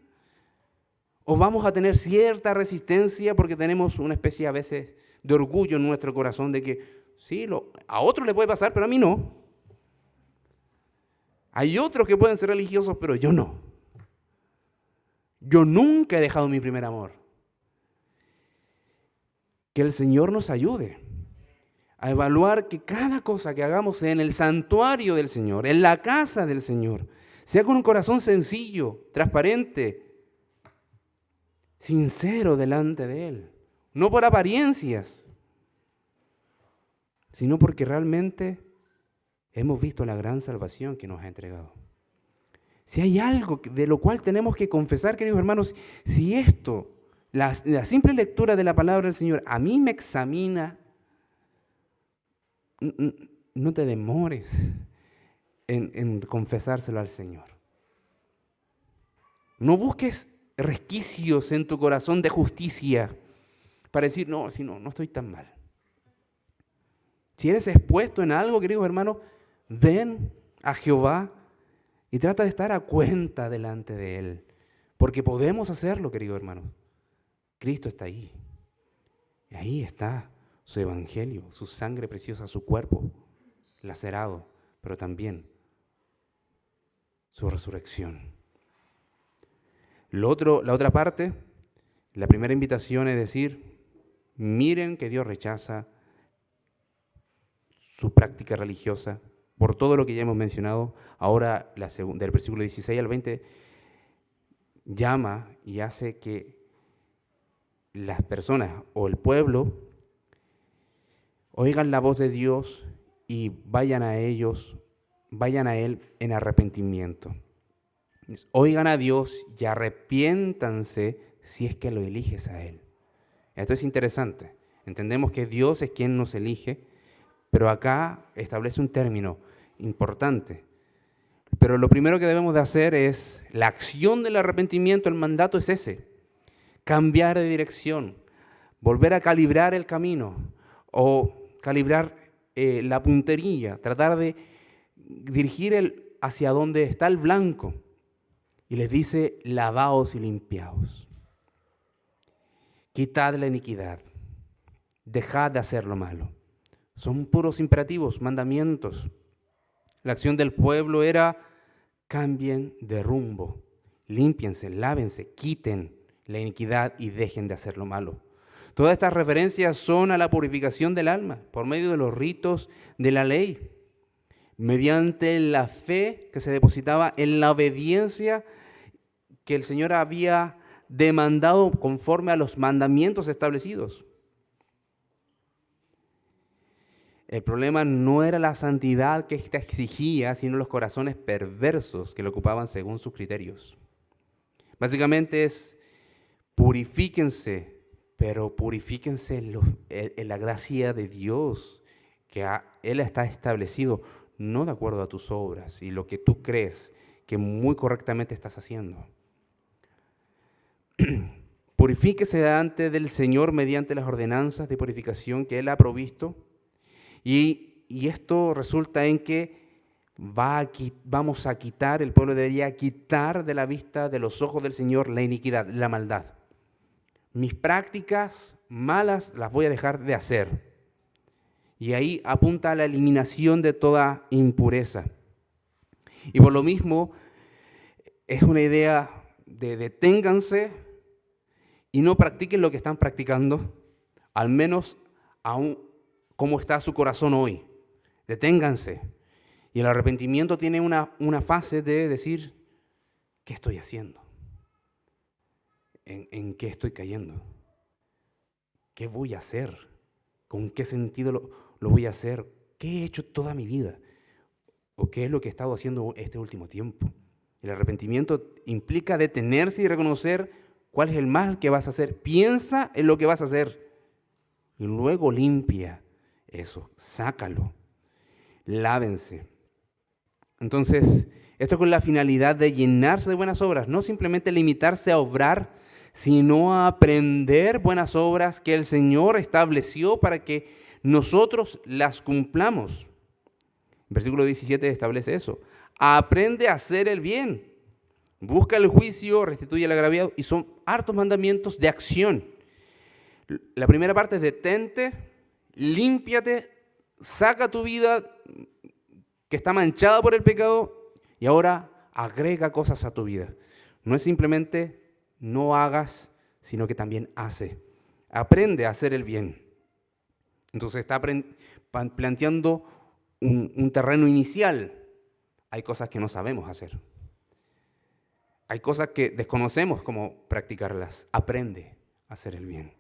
¿O vamos a tener cierta resistencia porque tenemos una especie a veces de orgullo en nuestro corazón de que sí, a otro le puede pasar, pero a mí no? Hay otros que pueden ser religiosos, pero yo no. Yo nunca he dejado mi primer amor. Que el Señor nos ayude a evaluar que cada cosa que hagamos en el santuario del Señor, en la casa del Señor, sea con un corazón sencillo, transparente, sincero delante de Él. No por apariencias, sino porque realmente hemos visto la gran salvación que nos ha entregado. Si hay algo de lo cual tenemos que confesar, queridos hermanos, si esto, la simple lectura de la palabra del Señor, a mí me examina, no te demores en confesárselo al Señor. No busques resquicios en tu corazón de justicia para decir, no estoy tan mal. Si eres expuesto en algo, queridos hermanos, ven a Jehová y trata de estar a cuenta delante de Él. Porque podemos hacerlo, queridos hermanos. Cristo está ahí. Y ahí está su evangelio, su sangre preciosa, su cuerpo lacerado, pero también su resurrección. La otra parte, la primera invitación es decir, miren que Dios rechaza su práctica religiosa por todo lo que ya hemos mencionado. Ahora, del versículo 16 al 20, llama y hace que las personas o el pueblo oigan la voz de Dios y vayan a Él en arrepentimiento. Oigan a Dios y arrepiéntanse si es que lo eliges a Él. Esto es interesante. Entendemos que Dios es quien nos elige, pero acá establece un término importante. Pero lo primero que debemos de hacer es la acción del arrepentimiento, el mandato es ese. Cambiar de dirección, volver a calibrar el camino o calibrar la puntería, tratar de dirigir hacia donde está el blanco. Y les dice, lavaos y limpiaos. Quitad la iniquidad, dejad de hacer lo malo. Son puros imperativos, mandamientos. La acción del pueblo era, cambien de rumbo, límpiense, lávense, quiten la iniquidad y dejen de hacer lo malo. Todas estas referencias son a la purificación del alma por medio de los ritos de la ley, mediante la fe que se depositaba en la obediencia que el Señor había demandado conforme a los mandamientos establecidos. El problema no era la santidad que ésta exigía, sino los corazones perversos que lo ocupaban según sus criterios. Básicamente es, purifíquense, pero purifíquense en la gracia de Dios, que Él está establecido, no de acuerdo a tus obras y lo que tú crees que muy correctamente estás haciendo. Purifíquese delante del Señor mediante las ordenanzas de purificación que Él ha provisto. Y esto resulta en que vamos a quitar, el pueblo debería quitar de la vista, de los ojos del Señor, la iniquidad, la maldad. Mis prácticas malas las voy a dejar de hacer. Y ahí apunta a la eliminación de toda impureza. Y por lo mismo, es una idea de deténganse y no practiquen lo que están practicando, al menos aún cómo está su corazón hoy. Deténganse. Y el arrepentimiento tiene una fase de decir, ¿qué estoy haciendo? ¿En qué estoy cayendo? ¿Qué voy a hacer? ¿Con qué sentido lo voy a hacer? ¿Qué he hecho toda mi vida? ¿O qué es lo que he estado haciendo este último tiempo? El arrepentimiento implica detenerse y reconocer cuál es el mal que vas a hacer. Piensa en lo que vas a hacer y luego limpia eso, sácalo, lávense. Entonces, esto con la finalidad de llenarse de buenas obras, no simplemente limitarse a obrar, sino a aprender buenas obras que el Señor estableció para que nosotros las cumplamos. El versículo 17 establece eso. Aprende a hacer el bien, busca el juicio, restituye el agraviado, y son hartos mandamientos de acción. La primera parte es detente, límpiate, saca tu vida que está manchada por el pecado y ahora agrega cosas a tu vida. No es simplemente no hagas, sino que también hace. Aprende a hacer el bien. Entonces está planteando un terreno inicial. Hay cosas que no sabemos hacer. Hay cosas que desconocemos cómo practicarlas. Aprende a hacer el bien.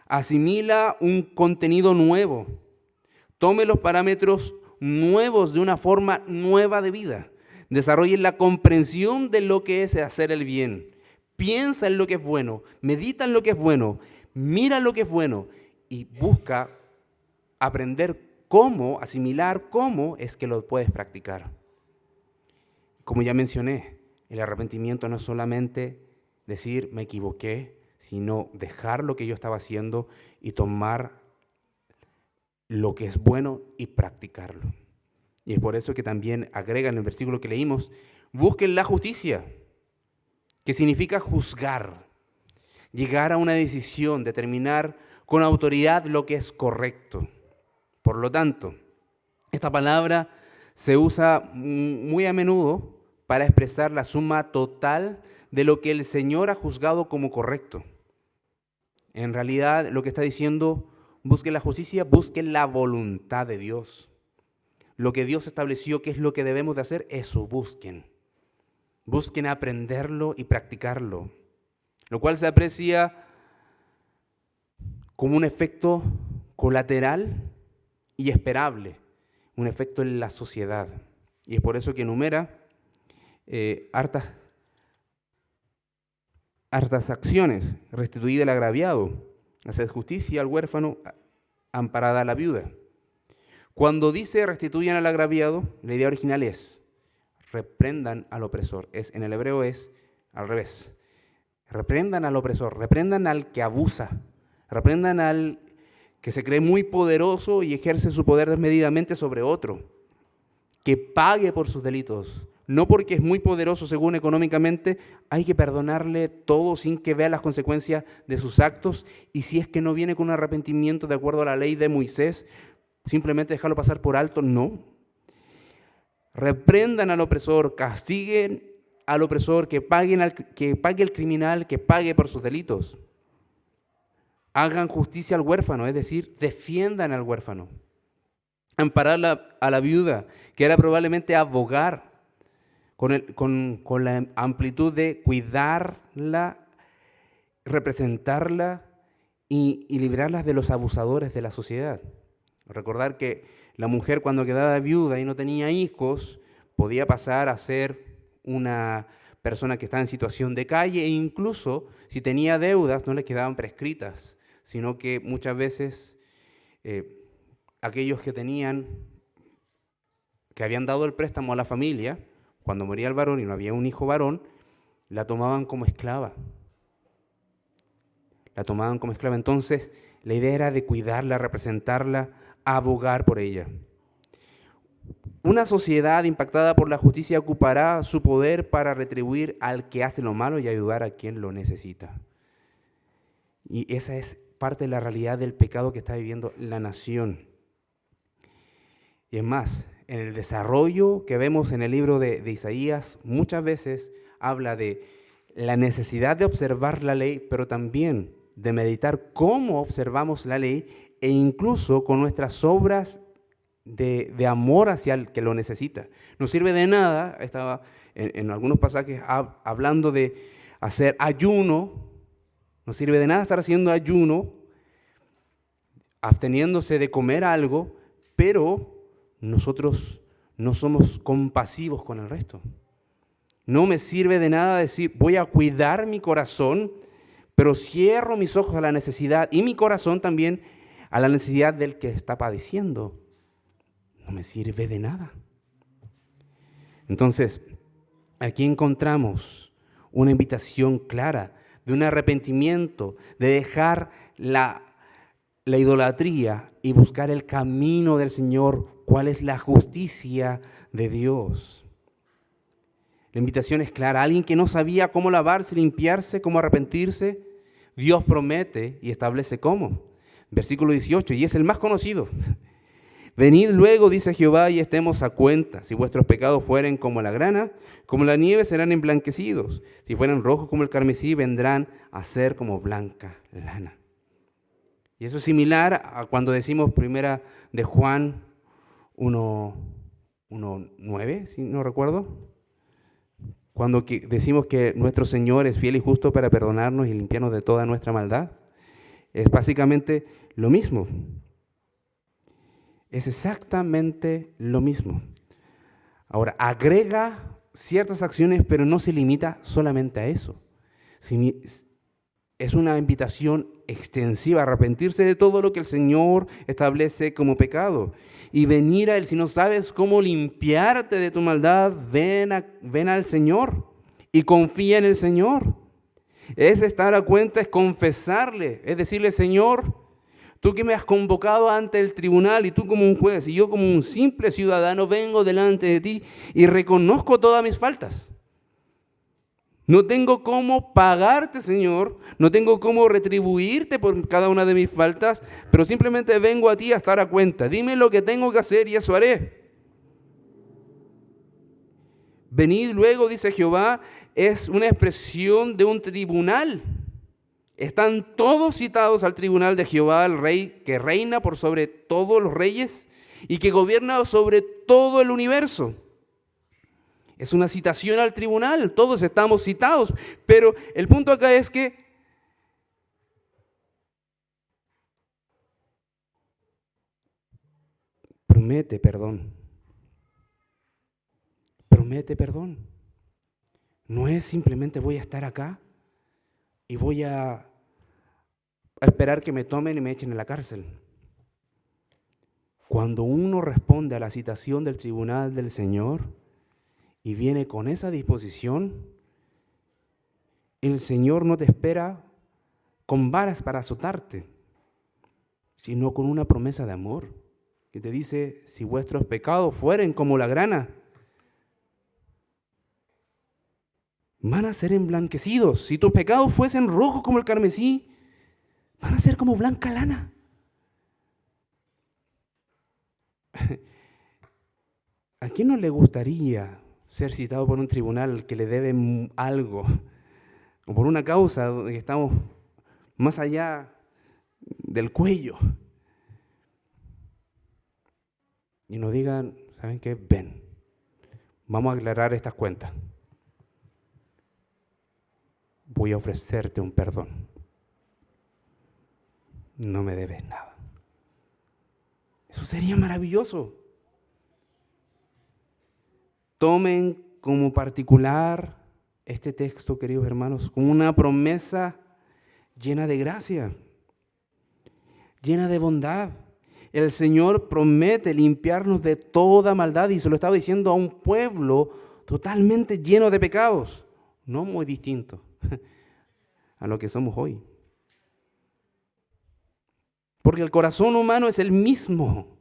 Asimila un contenido nuevo. Tome los parámetros nuevos de una forma nueva de vida. Desarrolle la comprensión de lo que es hacer el bien. Piensa en lo que es bueno. Medita en lo que es bueno. Mira lo que es bueno. Y busca aprender cómo, asimilar cómo es que lo puedes practicar. Como ya mencioné, el arrepentimiento no es solamente decir me equivoqué, sino dejar lo que yo estaba haciendo y tomar lo que es bueno y practicarlo. Y es por eso que también agrega en el versículo que leímos, busquen la justicia, que significa juzgar, llegar a una decisión, determinar con autoridad lo que es correcto. Por lo tanto, esta palabra se usa muy a menudo para expresar la suma total de lo que el Señor ha juzgado como correcto. En realidad, lo que está diciendo, busquen la justicia, busquen la voluntad de Dios. Lo que Dios estableció que es lo que debemos de hacer, eso busquen. Busquen aprenderlo y practicarlo, lo cual se aprecia como un efecto colateral y esperable, un efecto en la sociedad. Y es por eso que enumera hartas acciones: restituir el agraviado, hacer justicia al huérfano, amparada a la viuda. Cuando dice restituyan al agraviado, la idea original es reprendan al opresor. En el hebreo es al revés. Reprendan al opresor, reprendan al que abusa, reprendan al que se cree muy poderoso y ejerce su poder desmedidamente sobre otro, que pague por sus delitos. No porque es muy poderoso según económicamente, hay que perdonarle todo sin que vea las consecuencias de sus actos, y si es que no viene con un arrepentimiento de acuerdo a la ley de Moisés, simplemente dejarlo pasar por alto, no. Reprendan al opresor, castiguen al opresor, que pague el criminal, que pague por sus delitos. Hagan justicia al huérfano, es decir, defiendan al huérfano. Amparar a la viuda, que era probablemente abogar con la amplitud de cuidarla, representarla y librarlas de los abusadores de la sociedad. Recordar que la mujer cuando quedaba viuda y no tenía hijos, podía pasar a ser una persona que estaba en situación de calle e incluso si tenía deudas no le quedaban prescritas, sino que muchas veces aquellos que habían dado el préstamo a la familia, cuando moría el varón y no había un hijo varón, la tomaban como esclava. La tomaban como esclava. Entonces, la idea era de cuidarla, representarla, abogar por ella. Una sociedad impactada por la justicia ocupará su poder para retribuir al que hace lo malo y ayudar a quien lo necesita. Y esa es parte de la realidad del pecado que está viviendo la nación. Y es más, en el desarrollo que vemos en el libro de Isaías, muchas veces habla de la necesidad de observar la ley, pero también de meditar cómo observamos la ley e incluso con nuestras obras de amor hacia el que lo necesita. No sirve de nada, estaba en algunos pasajes hablando de hacer ayuno, no sirve de nada estar haciendo ayuno, absteniéndose de comer algo, pero nosotros no somos compasivos con el resto. No me sirve de nada decir, voy a cuidar mi corazón, pero cierro mis ojos a la necesidad y mi corazón también a la necesidad del que está padeciendo. No me sirve de nada. Entonces, aquí encontramos una invitación clara de un arrepentimiento, de dejar la idolatría y buscar el camino del Señor, cuál es la justicia de Dios. La invitación es clara. Alguien que no sabía cómo lavarse, limpiarse, cómo arrepentirse, Dios promete y establece cómo. Versículo 18, y es el más conocido. Venid luego, dice Jehová, y estemos a cuenta. Si vuestros pecados fueren como la grana, como la nieve serán emblanquecidos. Si fueren rojos como el carmesí, vendrán a ser como blanca lana. Y eso es similar a cuando decimos primera de Juan 1:9, si no recuerdo. Cuando decimos que nuestro Señor es fiel y justo para perdonarnos y limpiarnos de toda nuestra maldad. Es básicamente lo mismo. Es exactamente lo mismo. Ahora, agrega ciertas acciones, pero no se limita solamente a eso. Es una invitación extensiva a arrepentirse de todo lo que el Señor establece como pecado. Y venir a Él. Si no sabes cómo limpiarte de tu maldad, ven al Señor y confía en el Señor. Es estar a cuenta, es confesarle, es decirle, Señor, tú que me has convocado ante el tribunal y tú como un juez y yo como un simple ciudadano vengo delante de ti y reconozco todas mis faltas. No tengo cómo pagarte, Señor, no tengo cómo retribuirte por cada una de mis faltas, pero simplemente vengo a ti a estar a cuenta. Dime lo que tengo que hacer y eso haré. Venid luego, dice Jehová, es una expresión de un tribunal. Están todos citados al tribunal de Jehová, el rey que reina por sobre todos los reyes y que gobierna sobre todo el universo. Es una citación al tribunal, todos estamos citados, pero el punto acá es que promete perdón. Promete perdón. No es simplemente voy a estar acá y voy a esperar que me tomen y me echen en la cárcel. Cuando uno responde a la citación del tribunal del Señor y viene con esa disposición, el Señor no te espera con varas para azotarte, sino con una promesa de amor que te dice, si vuestros pecados fueren como la grana, van a ser emblanquecidos. Si tus pecados fuesen rojos como el carmesí, van a ser como blanca lana. ¿A quién no le gustaría ser citado por un tribunal que le debe algo? O por una causa donde estamos más allá del cuello y nos digan, ¿saben qué? Ven, vamos a aclarar estas cuentas. Voy a ofrecerte un perdón. No me debes nada. Eso sería maravilloso. Tomen como particular este texto, queridos hermanos, como una promesa llena de gracia, llena de bondad. El Señor promete limpiarnos de toda maldad y se lo estaba diciendo a un pueblo totalmente lleno de pecados, no muy distinto a lo que somos hoy. Porque el corazón humano es el mismo,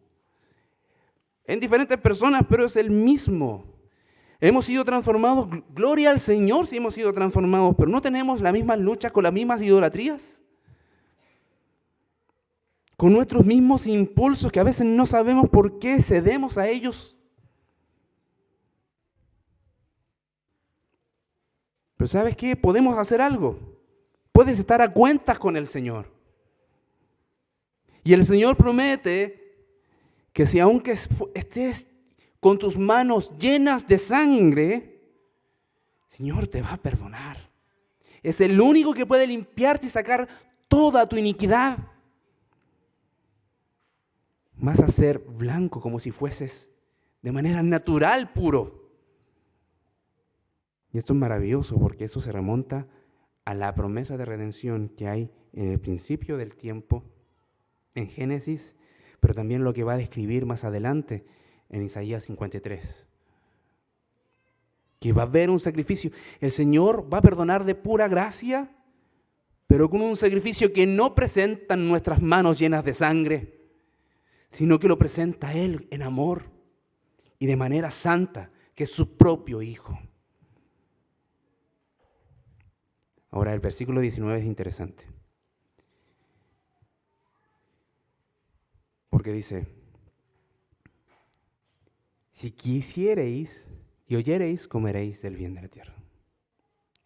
en diferentes personas, pero es el mismo. Hemos sido transformados, gloria al Señor si hemos sido transformados, pero no tenemos las mismas luchas con las mismas idolatrías, con nuestros mismos impulsos que a veces no sabemos por qué cedemos a ellos. Pero ¿sabes qué? Podemos hacer algo. Puedes estar a cuentas con el Señor. Y el Señor promete que si aunque estés con tus manos llenas de sangre, Señor te va a perdonar. Es el único que puede limpiarte y sacar toda tu iniquidad. Vas a ser blanco como si fueses de manera natural puro. Y esto es maravilloso porque eso se remonta a la promesa de redención que hay en el principio del tiempo, en Génesis, pero también lo que va a describir más adelante en Isaías 53. Que va a haber un sacrificio. El Señor va a perdonar de pura gracia, pero con un sacrificio que no presenta en nuestras manos llenas de sangre, sino que lo presenta Él en amor y de manera santa, que es su propio Hijo. Ahora el versículo 19 es interesante, porque dice, si quisiereis y oyereis, comeréis del bien de la tierra.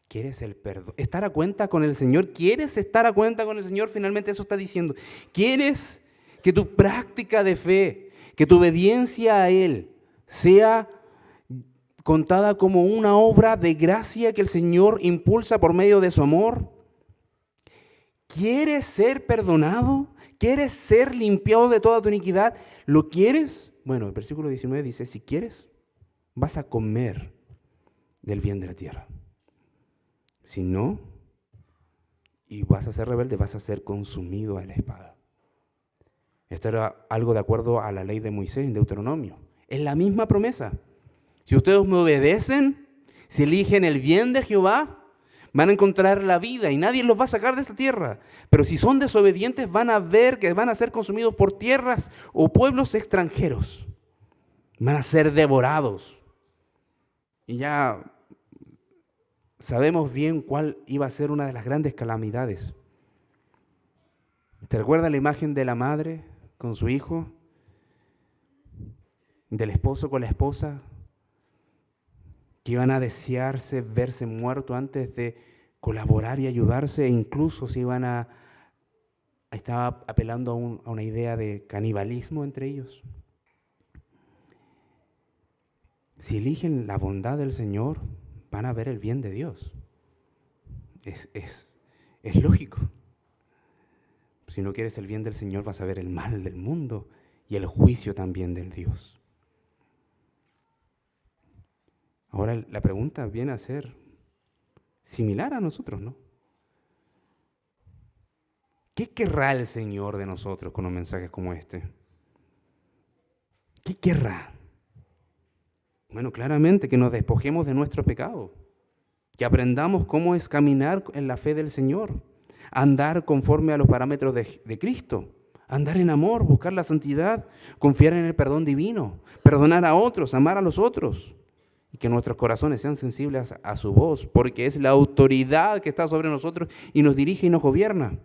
¿Quieres el perdón? ¿Estar a cuenta con el Señor? ¿Quieres estar a cuenta con el Señor? Finalmente eso está diciendo. ¿Quieres que tu práctica de fe, que tu obediencia a Él sea contada como una obra de gracia que el Señor impulsa por medio de su amor? ¿Quieres ser perdonado? ¿Quieres ser limpiado de toda tu iniquidad? ¿Lo quieres? Bueno, el versículo 19 dice, si quieres, vas a comer del bien de la tierra. Si no, y vas a ser rebelde, vas a ser consumido a la espada. Esto era algo de acuerdo a la ley de Moisés en Deuteronomio. Es la misma promesa. Si ustedes me obedecen, si eligen el bien de Jehová, van a encontrar la vida y nadie los va a sacar de esta tierra. Pero si son desobedientes, van a ver que van a ser consumidos por tierras o pueblos extranjeros. Van a ser devorados. Y ya sabemos bien cuál iba a ser una de las grandes calamidades. ¿Te recuerdas la imagen de la madre con su hijo? Del esposo con la esposa, que iban a desearse verse muertos antes de colaborar y ayudarse, e incluso se iban estaba apelando a una idea de canibalismo entre ellos. Si eligen la bondad del Señor, van a ver el bien de Dios. Es lógico. Si no quieres el bien del Señor, vas a ver el mal del mundo y el juicio también del Dios. Ahora la pregunta viene a ser similar a nosotros, ¿no? ¿Qué querrá el Señor de nosotros con un mensaje como este? ¿Qué querrá? Bueno, claramente que nos despojemos de nuestro pecado, que aprendamos cómo es caminar en la fe del Señor, andar conforme a los parámetros de Cristo, andar en amor, buscar la santidad, confiar en el perdón divino, perdonar a otros, amar a los otros. Y que nuestros corazones sean sensibles a su voz, porque es la autoridad que está sobre nosotros y nos dirige y nos gobierna.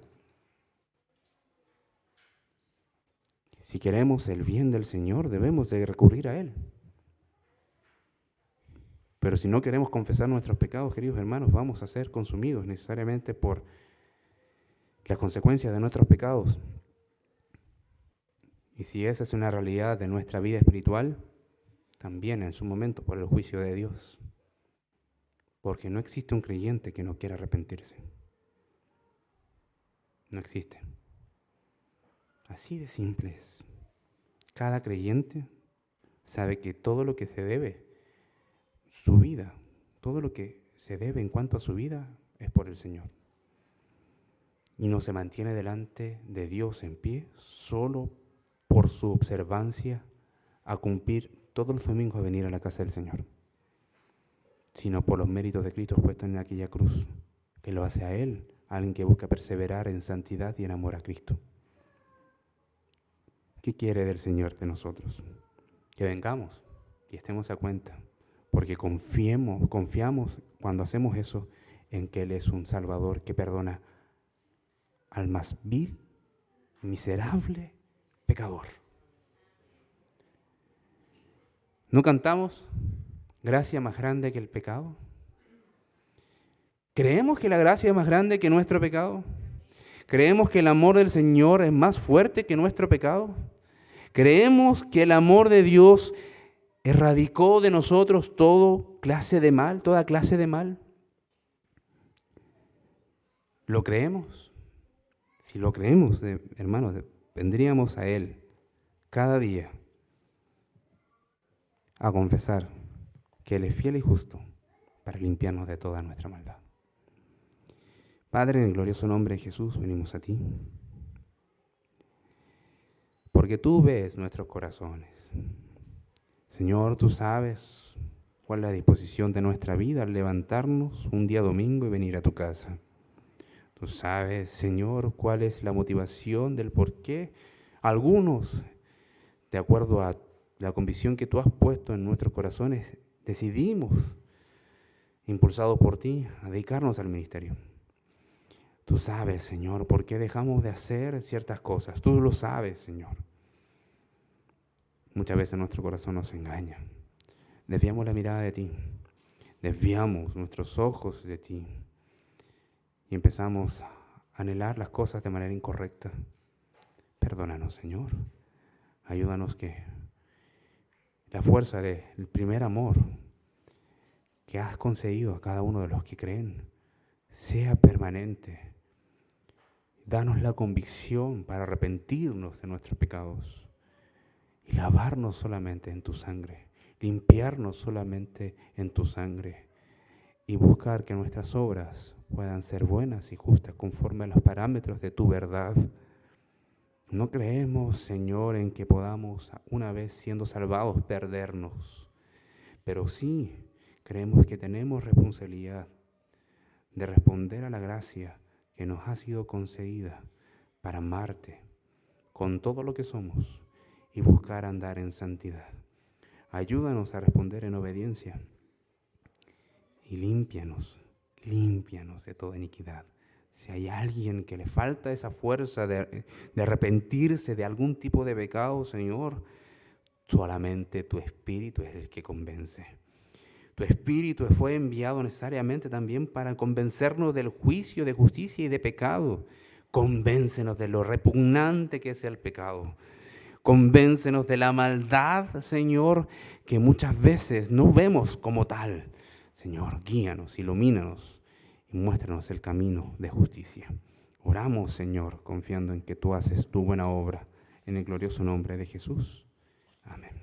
Si queremos el bien del Señor, debemos de recurrir a Él. Pero si no queremos confesar nuestros pecados, queridos hermanos, vamos a ser consumidos necesariamente por las consecuencias de nuestros pecados. Y si esa es una realidad de nuestra vida espiritual, también en su momento por el juicio de Dios. Porque no existe un creyente que no quiera arrepentirse. No existe. Así de simple es. Cada creyente sabe que todo lo que se debe, su vida, todo lo que se debe en cuanto a su vida es por el Señor. Y no se mantiene delante de Dios en pie solo por su observancia a cumplir todos los domingos a venir a la casa del Señor, sino por los méritos de Cristo puestos en aquella cruz, que lo hace a Él, alguien que busca perseverar en santidad y en amor a Cristo. ¿Qué quiere del Señor de nosotros? Que vengamos y estemos a cuenta, porque confiamos cuando hacemos eso en que Él es un Salvador que perdona al más vil, miserable pecador. ¿No cantamos gracia más grande que el pecado? ¿Creemos que la gracia es más grande que nuestro pecado? ¿Creemos que el amor del Señor es más fuerte que nuestro pecado? ¿Creemos que el amor de Dios erradicó de nosotros toda clase de mal? ¿Lo creemos? Si lo creemos, hermanos, vendríamos a Él cada día a confesar que Él es fiel y justo para limpiarnos de toda nuestra maldad. Padre, en el glorioso nombre de Jesús, venimos a ti, porque tú ves nuestros corazones. Señor, tú sabes cuál es la disposición de nuestra vida al levantarnos un día domingo y venir a tu casa. Tú sabes, Señor, cuál es la motivación del por qué algunos, de acuerdo a la convicción que tú has puesto en nuestros corazones, decidimos, impulsados por ti, a dedicarnos al ministerio. Tú sabes, Señor, por qué dejamos de hacer ciertas cosas. Tú lo sabes, Señor. Muchas veces nuestro corazón nos engaña. Desviamos la mirada de ti. Desviamos nuestros ojos de ti. Y empezamos a anhelar las cosas de manera incorrecta. Perdónanos, Señor. Ayúdanos que la fuerza del primer amor que has concedido a cada uno de los que creen sea permanente. Danos la convicción para arrepentirnos de nuestros pecados y lavarnos solamente en tu sangre, limpiarnos solamente en tu sangre y buscar que nuestras obras puedan ser buenas y justas conforme a los parámetros de tu verdad. No creemos, Señor, en que podamos, una vez siendo salvados, perdernos, pero sí creemos que tenemos responsabilidad de responder a la gracia que nos ha sido concedida para amarte con todo lo que somos y buscar andar en santidad. Ayúdanos a responder en obediencia y límpianos de toda iniquidad. Si hay alguien que le falta esa fuerza de arrepentirse de algún tipo de pecado, Señor, solamente tu Espíritu es el que convence. Tu Espíritu fue enviado necesariamente también para convencernos del juicio, de justicia y de pecado. Convéncenos de lo repugnante que es el pecado. Convéncenos de la maldad, Señor, que muchas veces no vemos como tal. Señor, guíanos, ilumínanos y muéstranos el camino de justicia. Oramos, Señor, confiando en que tú haces tu buena obra. En el glorioso nombre de Jesús. Amén.